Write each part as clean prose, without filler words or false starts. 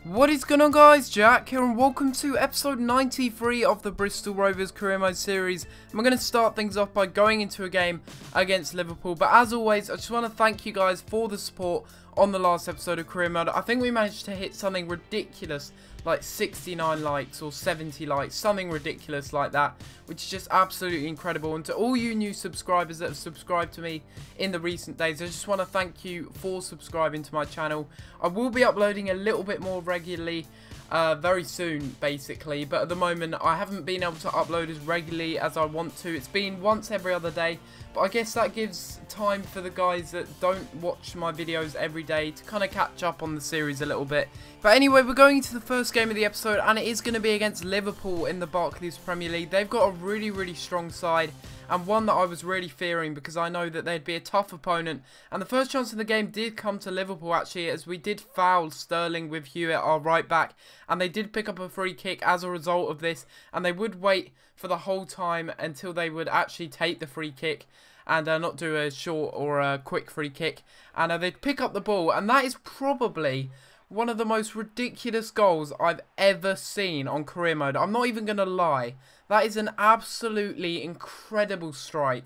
What is going on, guys? Jack here and welcome to episode 93 of the Bristol Rovers career mode series. And we're going to start things off by going into a game against Liverpool, but as always I just want to thank you guys for the support on the last episode of career mode. I think we managed to hit something ridiculous like 69 likes or 70 likes, something ridiculous like that, which is just absolutely incredible. And to all you new subscribers that have subscribed to me in the recent days, I just want to thank you for subscribing to my channel. I will be uploading a little bit more regularly very soon basically, but at the moment I haven't been able to upload as regularly as I want to. It's been once every other day, but I guess that gives time for the guys that don't watch my videos every day to kind of catch up on the series a little bit. But anyway, we're going into the first game of the episode, and it is going to be against Liverpool in the Barclays Premier League. They've got a really strong side, and one that I was really fearing because I know that they'd be a tough opponent. And the first chance in the game did come to Liverpool actually, as we did foul Sterling with Hewitt, our right back, and they did pick up a free kick as a result of this, and they would wait for the whole time until they would actually take the free kick and not do a short or a quick free kick, and they'd pick up the ball. And that is probably one of the most ridiculous goals I've ever seen on career mode. I'm not even going to lie. That is an absolutely incredible strike.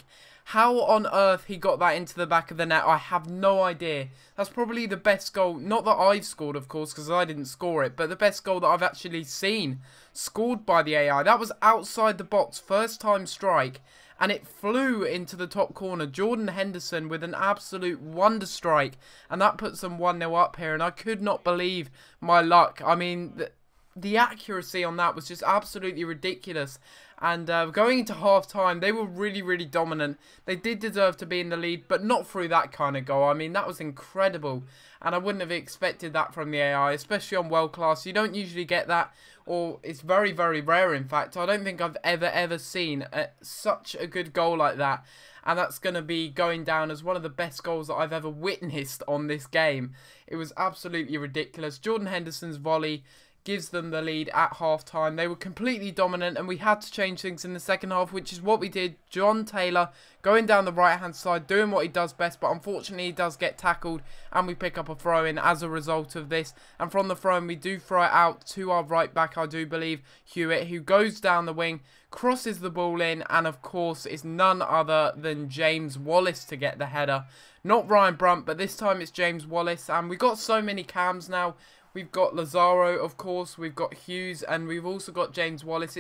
How on earth he got that into the back of the net, I have no idea. That's probably the best goal, not that I've scored of course, because I didn't score it, but the best goal that I've actually seen scored by the AI. That was outside the box, first time strike, and it flew into the top corner. Jordan Henderson with an absolute wonder strike, and that puts them 1-0 up here, and I could not believe my luck. I mean, the accuracy on that was just absolutely ridiculous. And going into half-time, they were really dominant. They did deserve to be in the lead, but not through that kind of goal. I mean, that was incredible, and I wouldn't have expected that from the AI, especially on World Class. You don't usually get that, or it's very rare in fact. I don't think I've ever seen such a good goal like that, and that's going to be going down as one of the best goals that I've ever witnessed on this game. It was absolutely ridiculous. Jordan Henderson's volley gives them the lead at half-time. They were completely dominant, and we had to change things in the second half, which is what we did. John Taylor going down the right-hand side, doing what he does best, but unfortunately he does get tackled, and we pick up a throw-in as a result of this. And from the throw-in, we do throw it out to our right-back, I do believe, Hewitt, who goes down the wing, crosses the ball in, and of course it's none other than James Wallace to get the header. Not Ryan Brunt, but this time it's James Wallace, and we've got so many cams now. We've got Lazaro, of course, we've got Hughes, and we've also got James Wallace.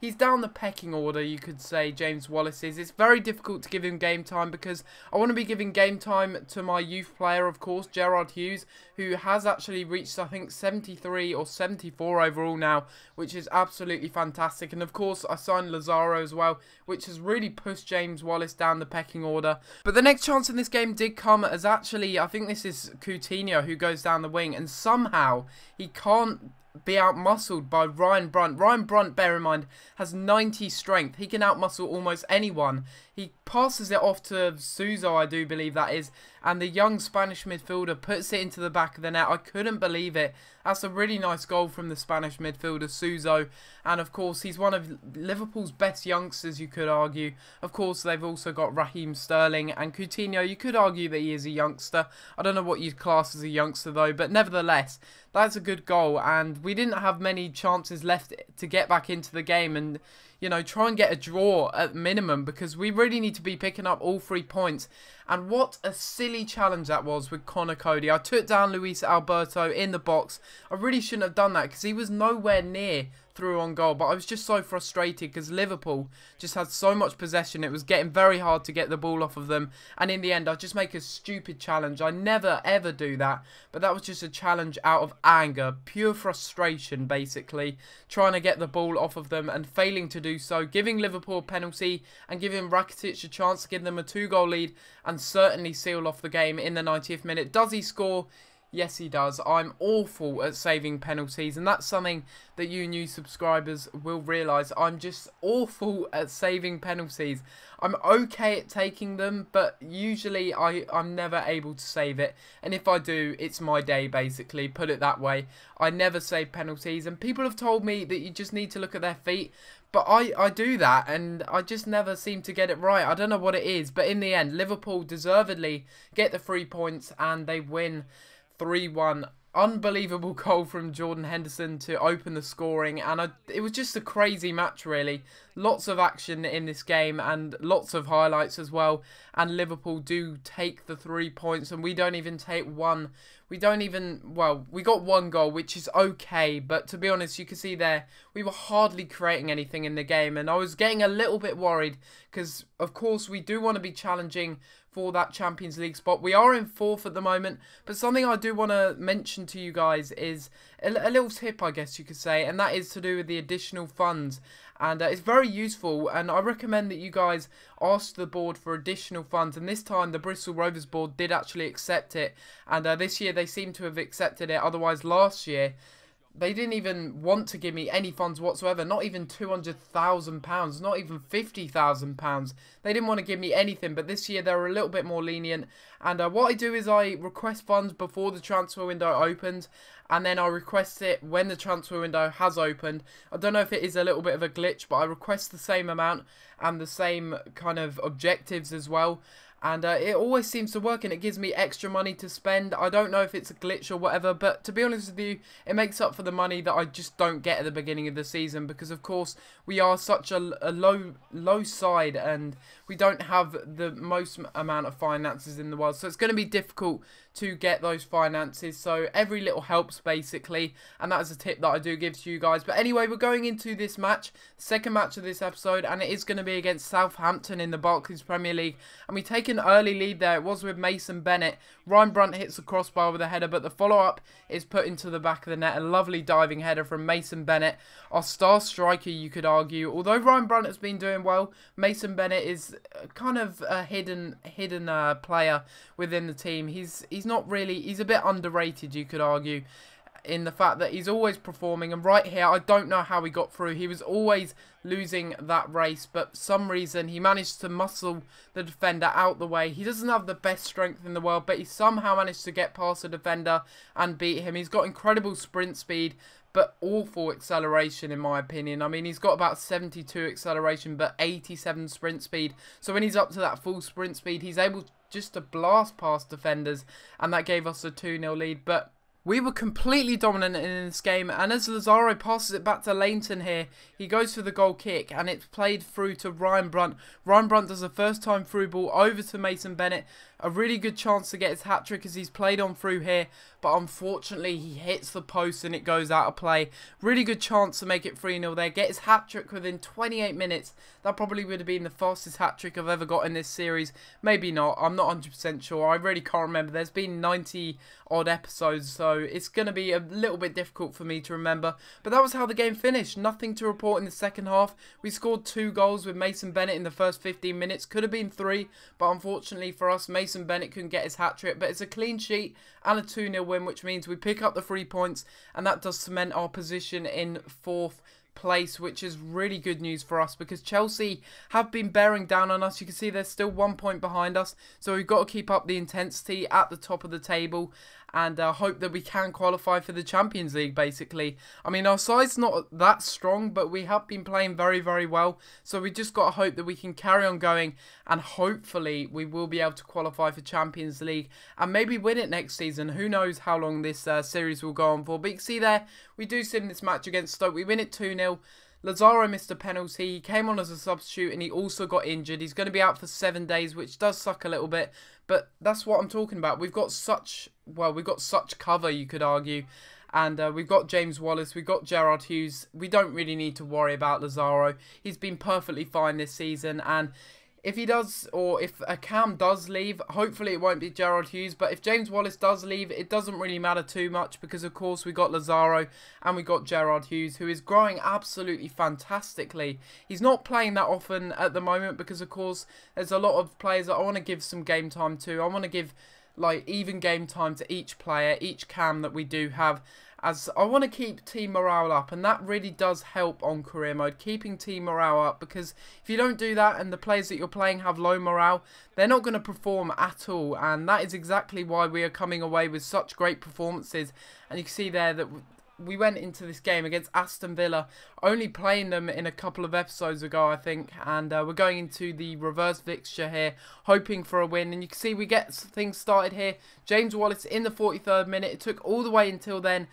He's down the pecking order, you could say, James Wallace is. It's very difficult to give him game time because I want to be giving game time to my youth player, of course, Gerard Hughes, who has actually reached, I think, 73 or 74 overall now, which is absolutely fantastic. And of course, I signed Lazaro as well, which has really pushed James Wallace down the pecking order. But the next chance in this game did come as actually, I think this is Coutinho who goes down the wing, and somehow he can't be outmuscled by Ryan Brunt. Ryan Brunt, bear in mind, has 90 strength. He can outmuscle almost anyone. He passes it off to Suso, I do believe that is, and the young Spanish midfielder puts it into the back of the net. I couldn't believe it. That's a really nice goal from the Spanish midfielder, Suso, and of course he's one of Liverpool's best youngsters, you could argue. Of course they've also got Raheem Sterling, and Coutinho, you could argue that he is a youngster. I don't know what you'd class as a youngster though, but nevertheless, that's a good goal, and we didn't have many chances left to get back into the game and, you know, try and get a draw at minimum, because we really need to be picking up all 3 points. And what a silly challenge that was with Connor Cody. I took down Luis Alberto in the box. I really shouldn't have done that because he was nowhere near through on goal, but I was just so frustrated because Liverpool just had so much possession. It was getting very hard to get the ball off of them, and in the end I just make a stupid challenge. I never ever do that, but that was just a challenge out of anger, pure frustration basically, trying to get the ball off of them and failing to do so, giving Liverpool a penalty and giving Rakitic a chance to give them a 2-goal lead and certainly seal off the game in the 90th minute. Does he score? Yes, he does. I'm awful at saving penalties, and that's something that you new subscribers will realise. I'm just awful at saving penalties. I'm okay at taking them, but usually I'm never able to save it. And if I do, it's my day, basically. Put it that way. I never save penalties, and people have told me that you just need to look at their feet. But I do that, and I just never seem to get it right. I don't know what it is, but in the end, Liverpool deservedly get the 3 points, and they win 3-1 unbelievable goal from Jordan Henderson to open the scoring, and it was just a crazy match really. Lots of action in this game and lots of highlights as well, and Liverpool do take the 3 points, and we don't even take one. We got one goal, which is okay, but to be honest, you can see there, we were hardly creating anything in the game, and I was getting a little bit worried, because of course we do want to be challenging for that Champions League spot. We are in 4th at the moment, but something I do want to mention to you guys is a little tip, I guess you could say, and that is to do with the additional funds. And it's very useful, and I recommend that you guys ask the board for additional funds, and this time the Bristol Rovers board did actually accept it, and this year they seem to have accepted it. Otherwise last year they didn't even want to give me any funds whatsoever, not even £200,000, not even £50,000. They didn't want to give me anything, but this year they were a little bit more lenient. And what I do is I request funds before the transfer window opens, and then I request it when the transfer window has opened. I don't know if it is a little bit of a glitch, but I request the same amount and the same kind of objectives as well. And it always seems to work, and it gives me extra money to spend. I don't know if it's a glitch or whatever, but to be honest with you, it makes up for the money that I just don't get at the beginning of the season, because of course we are such a low side, and we don't have the most amount of finances in the world, so it's going to be difficult to get those finances. So every little helps basically, and that is a tip that I do give to you guys. But anyway, we're going into this match, second match of this episode, and it is going to be against Southampton in the Barclays Premier League, and we take an early lead there. It was with Mason Bennett. Ryan Brunt hits the crossbar with a header, but the follow-up is put into the back of the net. A lovely diving header from Mason Bennett, our star striker, you could argue. Although Ryan Brunt has been doing well, Mason Bennett is kind of a hidden player within the team. He's not really, he's a bit underrated, you could argue, in the fact that he's always performing. And right here, I don't know how he got through. He was always losing that race, but for some reason he managed to muscle the defender out the way. He doesn't have the best strength in the world, but he somehow managed to get past the defender and beat him. He's got incredible sprint speed, but awful acceleration in my opinion. I mean, he's got about 72 acceleration, but 87 sprint speed. So when he's up to that full sprint speed, he's able just to blast past defenders, and that gave us a 2-0 lead. But we were completely dominant in this game, and as Lazaro passes it back to Lainton here, he goes for the goal kick, and it's played through to Ryan Brunt. Ryan Brunt does a first time through ball over to Mason Bennett. A really good chance to get his hat-trick as he's played on through here, but unfortunately he hits the post and it goes out of play. Really good chance to make it 3-0 there. Get his hat-trick within 28 minutes. That probably would have been the fastest hat-trick I've ever got in this series. Maybe not. I'm not 100% sure. I really can't remember. There's been 90 odd episodes, so it's going to be a little bit difficult for me to remember. But that was how the game finished. Nothing to report in the second half. We scored 2 goals with Mason Bennett in the first 15 minutes. Could have been 3, but unfortunately for us, Mason Bennett couldn't get his hat-trick. But it's a clean sheet and a 2-0 win, which means we pick up the 3 points, and that does cement our position in 4th place, which is really good news for us, because Chelsea have been bearing down on us. You can see they're still 1 point behind us, so we've got to keep up the intensity at the top of the table and hope that we can qualify for the Champions League, basically. I mean, our side's not that strong, but we have been playing very, very well, so we just got to hope that we can carry on going, and hopefully we will be able to qualify for Champions League and maybe win it next season. Who knows how long this series will go on for, but you can see there, we do sit in this match against Stoke. We win it 2-0. Lazaro missed a penalty. He came on as a substitute and he also got injured. He's going to be out for 7 days, which does suck a little bit, but that's what I'm talking about. We've got such, well, we've got such cover, you could argue. And we've got James Wallace, we've got Gerrard Hughes. We don't really need to worry about Lazaro. He's been perfectly fine this season, and if he does, or if a Cam does leave, hopefully it won't be Gerrard Hughes, but if James Wallace does leave, it doesn't really matter too much, because of course we got Lazaro and we got Gerrard Hughes, who is growing absolutely fantastically. He's not playing that often at the moment, because of course there's a lot of players that I want to give some game time to. I want to give like even game time to each player, each Cam that we do have, as I want to keep team morale up, and that really does help on career mode, keeping team morale up, because if you don't do that and the players that you're playing have low morale, they're not going to perform at all, and that is exactly why we are coming away with such great performances. And you can see there that we went into this game against Aston Villa, only playing them in a couple of episodes ago, I think, and we're going into the reverse fixture here, hoping for a win, and you can see we get things started here. James Wallace in the 43rd minute. It took all the way until then,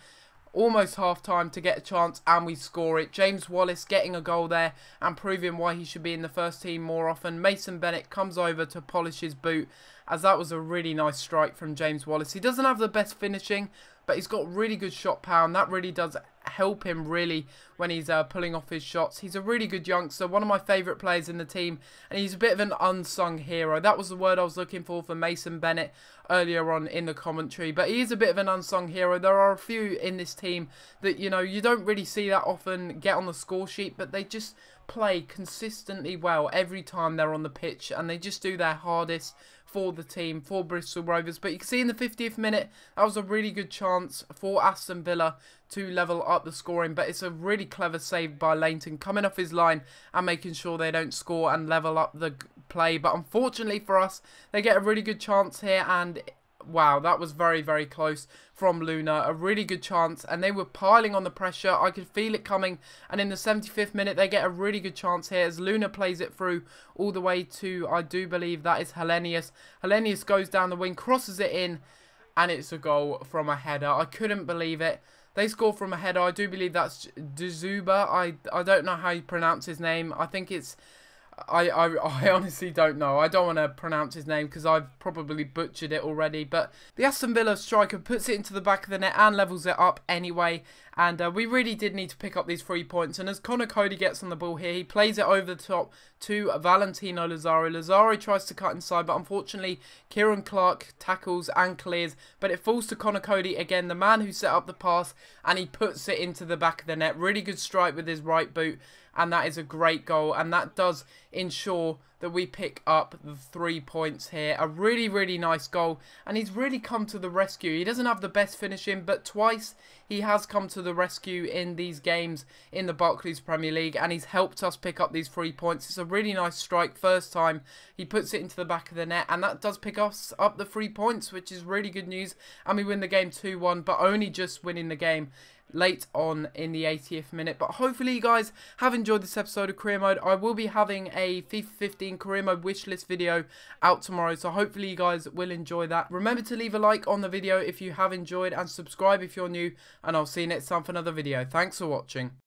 almost half time, to get a chance, and we score it. James Wallace getting a goal there and proving why he should be in the first team more often. Mason Bennett comes over to polish his boot, as that was a really nice strike from James Wallace. He doesn't have the best finishing, but he's got really good shot power, and that really does help him really when he's pulling off his shots. He's a really good youngster, one of my favourite players in the team, and he's a bit of an unsung hero. That was the word I was looking for Mason Bennett earlier on in the commentary, but he is a bit of an unsung hero. There are a few in this team that, you know, you don't really see that often get on the score sheet, but they just play consistently well every time they're on the pitch, and they just do their hardest for the team, for Bristol Rovers. But you can see in the 50th minute, that was a really good chance for Aston Villa to level up the scoring, but it's a really clever save by Leighton, coming off his line and making sure they don't score and level up the play. But unfortunately for us, they get a really good chance here, and wow, that was very, very close from Luna. A really good chance, and they were piling on the pressure. I could feel it coming, and in the 75th minute, they get a really good chance here as Luna plays it through all the way to, I do believe that is Hellenius. Hellenius goes down the wing, crosses it in, and it's a goal from a header. I couldn't believe it. They score from a header. I do believe that's Dzuba. I don't know how you pronounce his name. I think it's... I honestly don't know. I don't want to pronounce his name because I've probably butchered it already. But the Aston Villa striker puts it into the back of the net and levels it up anyway. And we really did need to pick up these 3 points. And as Connor Cody gets on the ball here, he plays it over the top to Valentino Lazaro. Lazaro tries to cut inside, but unfortunately, Kieran Clark tackles and clears. But it falls to Connor Cody again, the man who set up the pass, and he puts it into the back of the net. Really good strike with his right boot. And that is a great goal, and that does ensure that we pick up the 3 points here. A really, really nice goal, and he's really come to the rescue. He doesn't have the best finishing, but twice he has come to the rescue in these games in the Barclays Premier League, and he's helped us pick up these 3 points. It's a really nice strike. First time he puts it into the back of the net, and that does pick us up the 3 points, which is really good news. And we win the game 2-1, but only just winning the game late on in the 80th minute. But hopefully you guys have enjoyed this episode of Career Mode. I will be having a FIFA 15 Career Mode wishlist video out tomorrow, so hopefully you guys will enjoy that. Remember to leave a like on the video if you have enjoyed, and subscribe if you're new, and I'll see you next time for another video. Thanks for watching.